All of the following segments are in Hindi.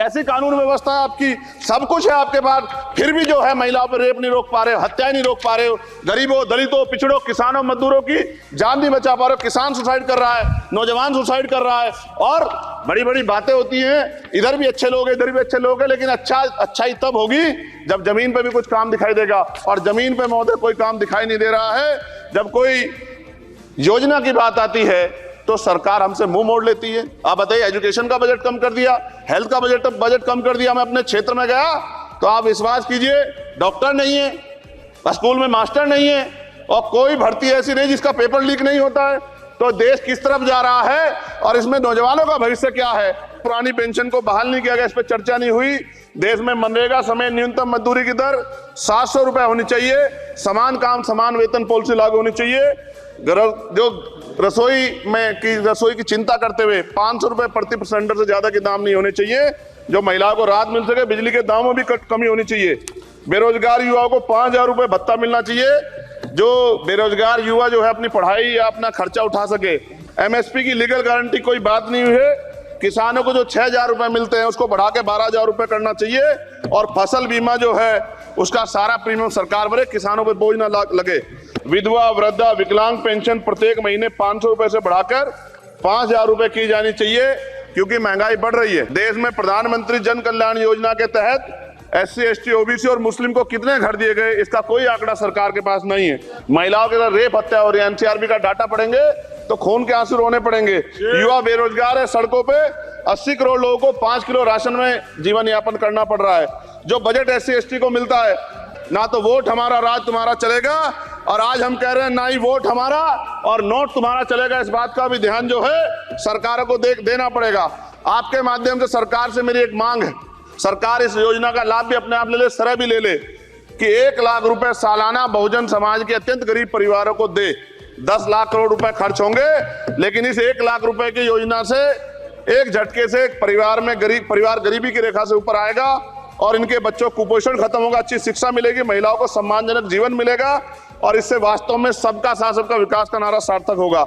ऐसी कानून व्यवस्था है आपकी, सब कुछ है आपके पास, फिर भी जो है महिलाओं पर रेप नहीं रोक पा रहे हो, हत्याएं नहीं रोक पा रहे हो, गरीबों, दलितों, पिछड़ों, किसानों, मजदूरों की जान नहीं बचा पा रहे हो। किसान सुसाइड कर रहा है, नौजवान सुसाइड कर रहा है, और बड़ी बड़ी बातें होती हैं, इधर भी अच्छे लोग हैं, इधर भी अच्छे लोग हैं, लेकिन अच्छाई तब होगी जब जमीन पे भी कुछ काम दिखाई देगा। और जमीन पे महोदय कोई काम दिखाई नहीं दे रहा है। जब कोई योजना की बात आती है तो सरकार हमसे मुंह मोड़ लेती है। आप बताइए, एजुकेशन का बजट कम कर दिया, हेल्थ का बजट कम कर दिया। मैं अपने क्षेत्र में गया तो आप विश्वास कीजिए, डॉक्टर नहीं है, स्कूल में मास्टर नहीं है, और कोई भर्ती ऐसी नहीं जिसका पेपर लीक नहीं होता है। तो देश किस तरफ जा रहा है और इसमें नौजवानों का भविष्य क्या है? पुरानी पेंशन को बहाल नहीं किया गया, इस पर चर्चा नहीं हुई। देश में मनरेगा समय न्यूनतम मजदूरी की दर 700 रुपए होनी चाहिए, समान काम समान वेतन पॉलिसी लागू होनी चाहिए। जो रसोई की चिंता करते हुए 500 रुपए प्रति सिलेंडर से ज्यादा के दाम नहीं होने चाहिए, जो महिलाओं को राहत मिल सके। बिजली के दामों में भी कमी होनी चाहिए। बेरोजगार युवाओं को 5000 रुपए भत्ता मिलना चाहिए, जो बेरोजगार युवा जो है अपनी पढ़ाई या अपना खर्चा उठा सके। एमएसपी की लीगल गारंटी कोई बात नहीं हुई है। किसानों को जो 6000 रुपए मिलते हैं उसको बढ़ा के 12000 रुपए करना चाहिए, और फसल बीमा जो है उसका सारा प्रीमियम सरकार भरे, किसानों पर बोझ ना लगे। विधवा, वृद्धा, विकलांग पेंशन प्रत्येक महीने 500 रुपए से बढ़ाकर 5000 रुपए की जानी चाहिए, क्योंकि महंगाई बढ़ रही है। देश में प्रधानमंत्री जन कल्याण योजना के तहत SC, ST, OBC और मुस्लिम को कितने घर दिए गए, इसका कोई आंकड़ा सरकार के पास नहीं है। महिलाओं के साथ रेप हत्या हो रही है, NCRB का डाटा पढ़ेंगे तो खून के आंसू रोने पड़ेंगे। युवा बेरोजगार है, सड़कों पे 80 करोड़ लोगों को 5 किलो राशन में जीवन यापन करना पड़ रहा है। जो बजट SC, ST को मिलता है, ना तो वोट हमारा राज तुम्हारा चलेगा, और आज हम कह रहे हैं ना ही वोट हमारा और नोट तुम्हारा चलेगा। इस बात का भी ध्यान जो है सरकारों को देना पड़ेगा। आपके माध्यम से सरकार से मेरी एक मांग है, सरकार इस योजना का लाभ भी अपने आप ले ले, सरह भी ले ले, कि 1 लाख रुपए सालाना बहुजन समाज के अत्यंत गरीब परिवारों को दे। 10 लाख करोड़ रुपए खर्च होंगे, लेकिन इस 1 लाख रुपए की योजना से एक झटके से एक परिवार गरीबी की रेखा से ऊपर आएगा, और इनके बच्चों को कुपोषण खत्म होगा, अच्छी शिक्षा मिलेगी, महिलाओं को सम्मानजनक जीवन मिलेगा, और इससे वास्तव में सबका साथ सबका विकास का नारा सार्थक होगा।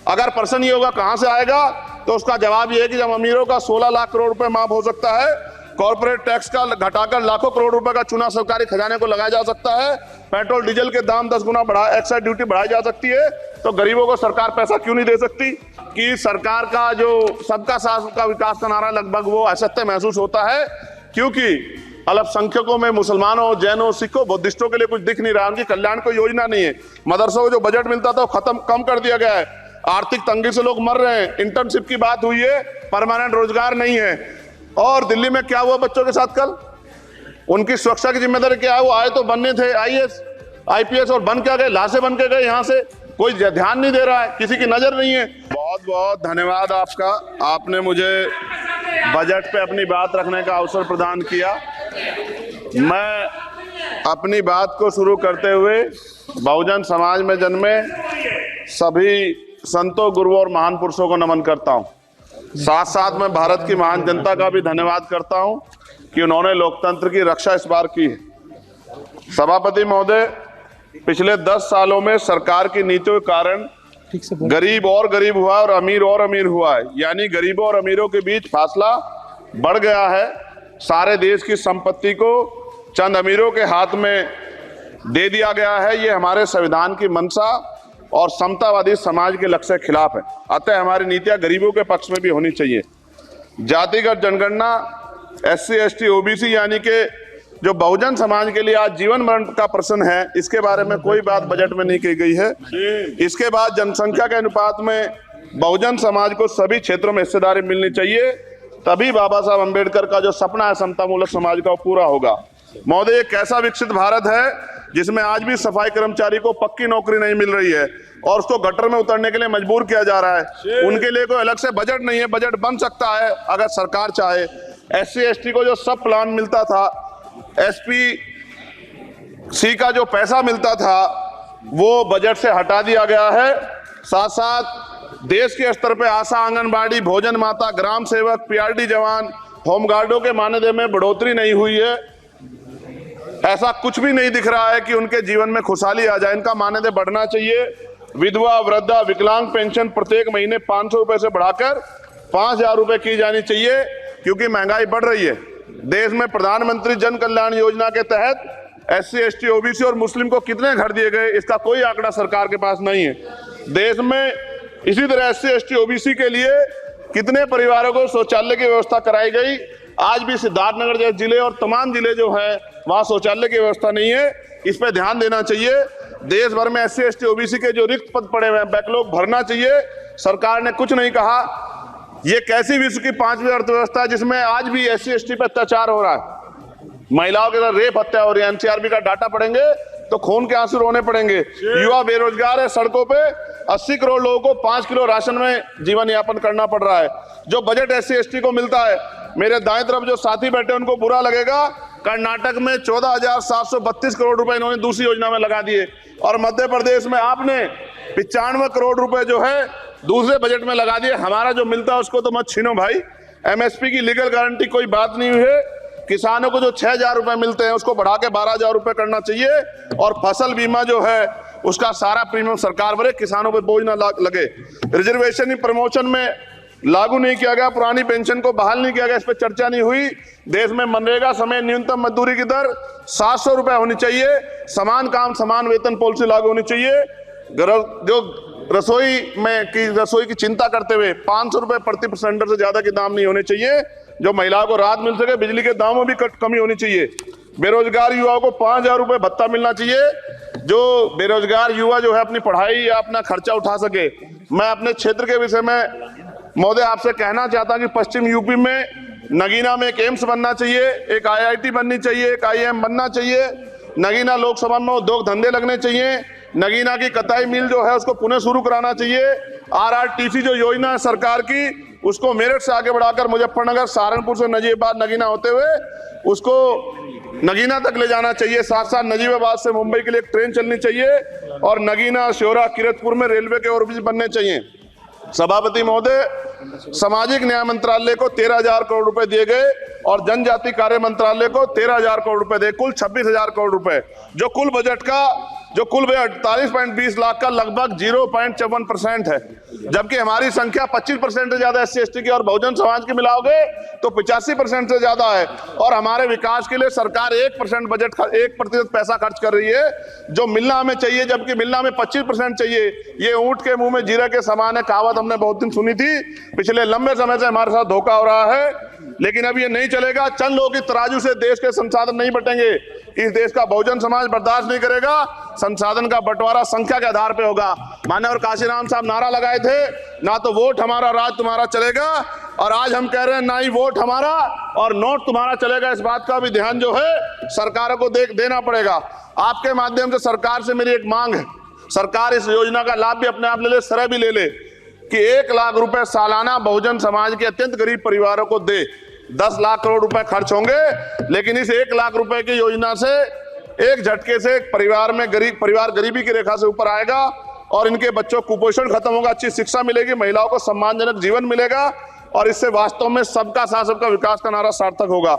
अगर प्रश्न ये होगा कहां से आएगा, तो उसका जवाब ये है कि जब अमीरों का 16 लाख करोड़ रुपए माफ हो सकता है, कॉर्पोरेट टैक्स का घटाकर लाखों करोड़ रुपए का चुना सरकारी खजाने को लगाया जा सकता है, पेट्रोल डीजल के दाम 10 गुना एक्साइज ड्यूटी बढ़ाई जा सकती है, तो गरीबों को सरकार पैसा क्यों नहीं दे सकती? कि सरकार का जो सबका साथ सबका विकास का नारा लगभग वो असत्य महसूस होता है, क्योंकि अल्पसंख्यकों में मुसलमानों, जैनों, सिखों, बुद्धिस्टों के लिए कुछ दिख नहीं रहा, उनकी कल्याण कोई योजना नहीं है। मदरसों को जो बजट मिलता था वो कम कर दिया गया है। आर्थिक तंगी से लोग मर रहे हैं। इंटर्नशिप की बात हुई है, परमानेंट रोजगार नहीं है। और दिल्ली में क्या हुआ बच्चों के साथ कल? उनकी सुरक्षा की जिम्मेदारी क्या है? वो आए तो बनने थे IAS, IPS, और बन क्या गए? लाशें बन के गए यहाँ से। कोई ध्यान नहीं दे रहा है, किसी की नजर नहीं है। बहुत बहुत धन्यवाद आपका, आपने मुझे बजट पे अपनी बात रखने का अवसर प्रदान किया। मैं अपनी बात को शुरू करते हुए बहुजन समाज में जन्मे सभी संतों, गुरुओं और महान पुरुषों को नमन करता हूं। साथ साथ में भारत की महान जनता का भी धन्यवाद करता हूं कि उन्होंने लोकतंत्र की रक्षा इस बार की है। सभापति महोदय, पिछले 10 सालों में सरकार की नीतियों के कारण गरीब और गरीब हुआ और अमीर हुआ है, यानी गरीबों और अमीरों के बीच फासला बढ़ गया है। सारे देश की संपत्ति को चंद अमीरों के हाथ में दे दिया गया है। ये हमारे संविधान की मंशा और समतावादी समाज के लक्ष्य के खिलाफ है। अतः हमारी नीतियां गरीबों के पक्ष में भी होनी चाहिए। जातिगत जनगणना, SC, ST, OBC यानी कि जो बहुजन समाज के लिए आज जीवन मरण का प्रश्न है, इसके बारे में कोई बात बजट में नहीं की गई है। इसके बाद जनसंख्या के अनुपात में बहुजन समाज को सभी क्षेत्रों में हिस्सेदारी मिलनी चाहिए, तभी बाबा साहब अम्बेडकर का जो सपना है समतामूलक समाज का, वो पूरा होगा। महोदय, एक ऐसा विकसित भारत है जिसमें आज भी सफाई कर्मचारी को पक्की नौकरी नहीं मिल रही है और उसको गटर में उतरने के लिए मजबूर किया जा रहा है। उनके लिए कोई अलग से बजट नहीं है, बजट बन सकता है अगर सरकार चाहे। SC, ST को जो सब प्लान मिलता था, SPC का जो पैसा मिलता था, वो बजट से हटा दिया गया है। साथ साथ देश के स्तर पे आशा, आंगनबाड़ी, भोजन माता, ग्राम सेवक, PRD जवान, होमगार्डों के मानदेय में बढ़ोतरी नहीं हुई है। ऐसा कुछ भी नहीं दिख रहा है कि उनके जीवन में खुशहाली आ जाए। इनका मानदेय बढ़ना चाहिए। विधवा, वृद्धा, विकलांग पेंशन प्रत्येक महीने 500 रुपए से बढ़ाकर 5000 रुपए की जानी चाहिए। क्योंकि महंगाई बढ़ रही है। देश में प्रधानमंत्री जन कल्याण योजना के तहत SC, ST, OBC और मुस्लिम को कितने घर दिए गए, इसका कोई आंकड़ा सरकार के पास नहीं है। देश में इसी तरह SC, ST, OBC के लिए कितने परिवारों को शौचालय की व्यवस्था कराई गई। आज भी सिद्धार्थनगर जैसे जिले और तमाम जिले जो है वहां शौचालय की व्यवस्था नहीं है। इस पर ध्यान देना चाहिए। देश भर में SC, ST, OBC के जो रिक्त पद पड़े हुए हैं, बैकलॉग भरना चाहिए। सरकार ने कुछ नहीं कहा। ये कैसी विश्व की 5वीं अर्थव्यवस्था है जिसमें आज भी SC, ST पे अत्याचार हो रहा है, महिलाओं के साथ रेप हत्या हो रही है। NCRB का डाटा पढ़ेंगे तो खून के आंसू रोने पड़ेंगे। युवा बेरोजगार है, सड़कों पे 80 करोड़ लोगों को 5 किलो राशन में जीवन यापन करना पड़ रहा है। जो बजट SC, ST को मिलता है, मेरे दाएं तरफ जो साथी बैठे उनको बुरा लगेगा, कर्नाटक में 14,732 करोड़ रुपए इन्होंने दूसरी योजना में लगा दिए और मध्य प्रदेश में आपने 95 करोड़ रुपए जो है दूसरे बजट में लगा दिए। हमारा जो मिलता है उसको तो मत छीनो भाई। MSP की लीगल गारंटी कोई बात नहीं हुई है। किसानों को जो 6,000 रुपए मिलते हैं उसको बढ़ा के 12,000 रुपए करना चाहिए और फसल बीमा जो है उसका सारा प्रीमियम सरकार भरे, किसानों पर बोझ ना लगे। रिजर्वेशन प्रमोशन में लागू नहीं किया गया, पुरानी पेंशन को बहाल नहीं किया गया, इस पर चर्चा नहीं हुई। देश में मनरेगा समय न्यूनतम मजदूरी की दर 700 रुपए होनी चाहिए। समान काम समान वेतन पॉलिसी लागू होनी चाहिए। जो रसोई की चिंता करते हुए 500 रुपए प्रति सिलेंडर से ज्यादा के दाम नहीं होने चाहिए। जो महिलाओं को राहत मिल सके, बिजली के दामों में भी कमी होनी चाहिए। बेरोजगार युवाओं को 5,000 रुपए भत्ता मिलना चाहिए, जो बेरोजगार युवा जो है अपनी पढ़ाई या अपना खर्चा उठा सके। मैं अपने क्षेत्र के विषय में महोदय आपसे कहना चाहता हूं कि पश्चिम यूपी में नगीना में एक एम्स बनना चाहिए, एक IIT बननी चाहिए, एक IIM बनना चाहिए। नगीना लोकसभा में उद्योग धंधे लगने चाहिए। नगीना की कताई मिल जो है उसको पुनः शुरू कराना चाहिए। RRTC जो योजना है सरकार की, उसको मेरठ से आगे बढ़ाकर मुजफ्फरनगर, सहारनपुर से नजीबाबाद नगीना होते हुए उसको नगीना तक ले जाना चाहिए। साथ साथ नजीबाबाद से मुंबई के लिए एक ट्रेन चलनी चाहिए और नगीना, श्योरा, किरतपुर में रेलवे के ओवरब्रिज बनने चाहिए। सभापति महोदय, सामाजिक न्याय मंत्रालय को 13,000 करोड़ रुपए दिए गए और जनजाति कार्य मंत्रालय को 13,000 करोड़ रुपए दिए, कुल 26,000 करोड़ रुपए। जो कुल बजट 48.20 लाख का लगभग 0.54% है, जबकि हमारी संख्या 25% से ज्यादा SC, ST की और बहुजन समाज की मिलाओगे तो 85% से ज्यादा है। और हमारे विकास के लिए सरकार 1% बजट 1% पैसा खर्च कर रही है, जो मिलना हमें चाहिए, जबकि मिलना हमें 25% चाहिए। ये ऊंट के मुंह में जीरा के समान है, कहावत हमने बहुत दिन सुनी थी। पिछले लंबे समय से हमारे साथ धोखा हो रहा है, लेकिन अब ये नहीं चलेगा। चंद लोगों की तराजू से देश के संसाधन नहीं बटेंगे। इस देश का बहुजन समाज बर्दाश्त नहीं करेगा। संसाधन का बंटवारा संख्या के आधार पे होगा। माननीय काशीराम साहब नारा लगाए थे, ना तो वोट हमारा राज तुम्हारा चलेगा, और आज हम कह रहे हैं ना ही वोट हमारा और नोट तुम्हारा चलेगा। इस बात का भी ध्यान जो है सरकारों को देना पड़ेगा। आपके माध्यम से सरकार से मेरी एक मांग है, सरकार इस योजना का लाभ भी अपने आप ले ले, सरह भी ले ले कि 1 लाख रुपए सालाना बहुजन समाज के अत्यंत गरीब परिवारों को दे। 10 लाख करोड़ रुपए खर्च होंगे, लेकिन इस 1 लाख रुपए की योजना से एक झटके से एक परिवार गरीबी की रेखा से ऊपर आएगा और इनके बच्चों को कुपोषण खत्म होगा, अच्छी शिक्षा मिलेगी, महिलाओं को सम्मानजनक जीवन मिलेगा और इससे वास्तव में सबका साथ सबका विकास का नारा सार्थक होगा।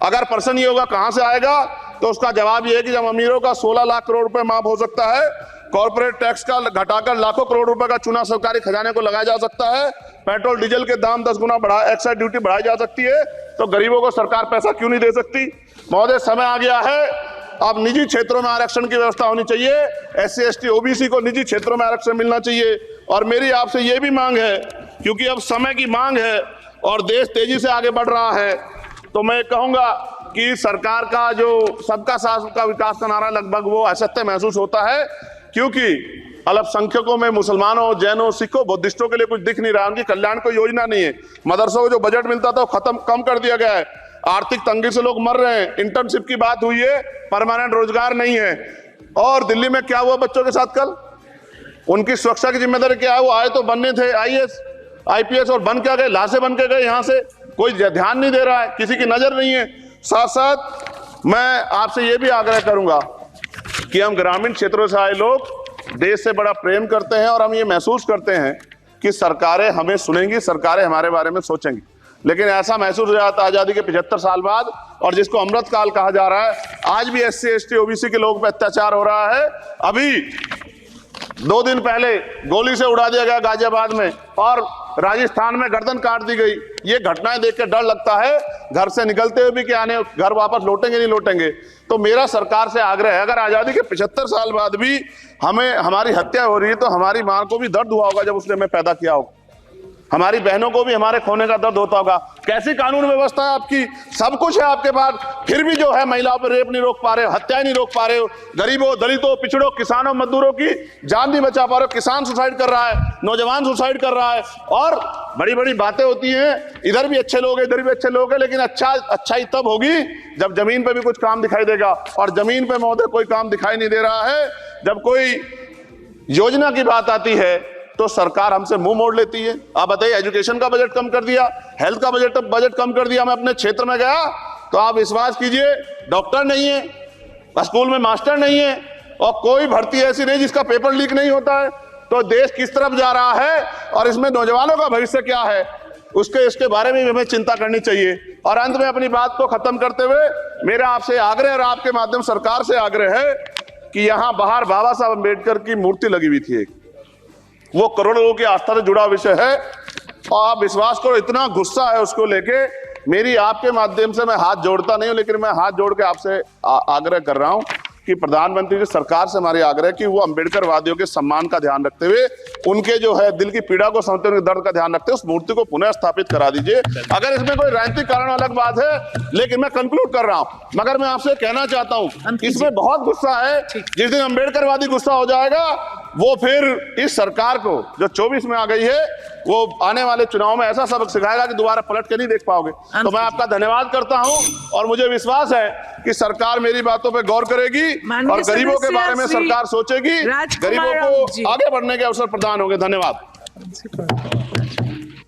अगर प्रश्न ये होगा कहां से आएगा, तो उसका जवाब ये है कि जब अमीरों का 16 लाख करोड़ रुपए माफ हो सकता है, कॉर्पोरेट टैक्स का घटाकर लाखों करोड़ रुपए का चूना सरकारी खजाने को लगाया जा सकता है, पेट्रोल डीजल के दाम 10 गुना एक्साइज ड्यूटी बढ़ाई जा सकती है, तो गरीबों को सरकार पैसा क्यों नहीं दे सकती। महोदय, समय आ गया है, अब निजी क्षेत्रों में आरक्षण की व्यवस्था होनी चाहिए। SC, ST, OBC को निजी क्षेत्रों में आरक्षण मिलना चाहिए। और मेरी आपसे ये भी मांग है, क्योंकि अब समय की मांग है और देश तेजी से आगे बढ़ रहा है, तो मैं कहूंगा कि सरकार का जो सबका साथ सबका विकास का नारा लगभग वो असत्य महसूस होता है, क्योंकि अल्पसंख्यकों में मुसलमानों, जैनों, सिखों, बुद्धिस्टों के लिए कुछ दिख नहीं रहा, उनकी कल्याण कोई योजना नहीं है। मदरसों को जो बजट मिलता था वो कम कर दिया गया है। आर्थिक तंगी से लोग मर रहे हैं। इंटर्नशिप की बात हुई है, परमानेंट रोजगार नहीं है। और दिल्ली में क्या हुआ बच्चों के साथ कल, उनकी सुरक्षा की जिम्मेदारी क्या है? वो आए तो बनने थे IAS, IPS और बन क्या गए, लाशें बन के गए। यहाँ से कोई ध्यान नहीं दे रहा है, किसी की नजर नहीं है। साथ साथ मैं आपसे ये भी आग्रह करूंगा कि हम ग्रामीण क्षेत्रों से आए लोग देश से बड़ा प्रेम करते हैं और हम ये महसूस करते हैं कि सरकारें हमें सुनेंगी, सरकारें हमारे बारे में सोचेंगी। लेकिन ऐसा महसूस हो जाता है आजादी के 75 साल बाद, और जिसको अमृत काल कहा जा रहा है, आज भी SC, ST, OBC के लोगों पर अत्याचार हो रहा है। अभी 2 दिन पहले गोली से उड़ा दिया गया गाजियाबाद में, और राजस्थान में गर्दन काट दी गई। ये घटनाएं देख के डर लगता है, घर से निकलते हुए भी कि आने घर वापस लौटेंगे नहीं लौटेंगे। तो मेरा सरकार से आग्रह है, अगर आजादी के 75 साल बाद भी हमारी हत्या हो रही है तो हमारी मां को भी दर्द हुआ होगा जब उसने हमें पैदा किया होगा, हमारी बहनों को भी हमारे खोने का दर्द होता होगा। कैसी कानून व्यवस्था है आपकी, सब कुछ है आपके पास, फिर भी जो है महिलाओं पर रेप नहीं रोक पा रहे हो, हत्याएं नहीं रोक पा रहे हो, गरीबों, दलितों, पिछड़ों, किसानों, मजदूरों की जान नहीं बचा पा रहे हो। किसान सुसाइड कर रहा है, नौजवान सुसाइड कर रहा है, और बड़ी बड़ी बातें होती हैं, इधर भी अच्छे लोग हैं इधर भी अच्छे लोग हैं, लेकिन अच्छाई तब होगी जब जमीन पे भी कुछ काम दिखाई देगा। और जमीन पे महोदय कोई काम दिखाई नहीं दे रहा है। जब कोई योजना की बात आती है तो सरकार हमसे मुंह मोड़ लेती है। आप बताइए, एजुकेशन का बजट कम कर दिया, हेल्थ का बजट कम कर दिया। मैं अपने क्षेत्र में गया तो आप विश्वास कीजिए, डॉक्टर नहीं है, स्कूल में मास्टर नहीं है, और कोई भर्ती ऐसी नहीं जिसका पेपर लीक नहीं होता है। तो देश किस तरफ जा रहा है और इसमें नौजवानों का भविष्य क्या है, इसके बारे में हमें चिंता करनी चाहिए। और अंत में अपनी बात को खत्म करते हुए मेरा आपसे आग्रह और आपके माध्यम सरकार से आग्रह है कि यहां बाहर बाबा साहब अम्बेडकर की मूर्ति लगी हुई थी, वो करोड़ों लोगों की आस्था से जुड़ा विषय है, और आप विश्वास करो इतना गुस्सा है उसको लेके, मेरी आपके माध्यम से मैं हाथ जोड़ता नहीं हूं, लेकिन मैं हाथ जोड़ के आपसे आग्रह कर रहा हूं कि प्रधानमंत्री जी, सरकार से हमारी आग्रह कि वो अम्बेडकर वादियों के सम्मान का ध्यान रखते हुए, उनके जो है दिल की पीड़ा को समझते हुए, दर्द का ध्यान रखते हुए उस मूर्ति को पुनः स्थापित करा दीजिए। अगर इसमें कोई राजनीतिक कारण अलग बात है, लेकिन मैं कंक्लूड कर रहा हूं, मगर मैं आपसे कहना चाहता हूं इसमें बहुत गुस्सा है। जिस दिन अम्बेडकरवादी गुस्सा हो जाएगा, वो फिर इस सरकार को जो 24 में आ गई है, वो आने वाले चुनाव में ऐसा सबक सिखाएगा कि दोबारा पलट के नहीं देख पाओगे। तो मैं आपका धन्यवाद करता हूं, और मुझे विश्वास है कि सरकार मेरी बातों पे गौर करेगी और गरीबों के बारे में सरकार सोचेगी, गरीबों को आगे बढ़ने के अवसर प्रदान होंगे। धन्यवाद।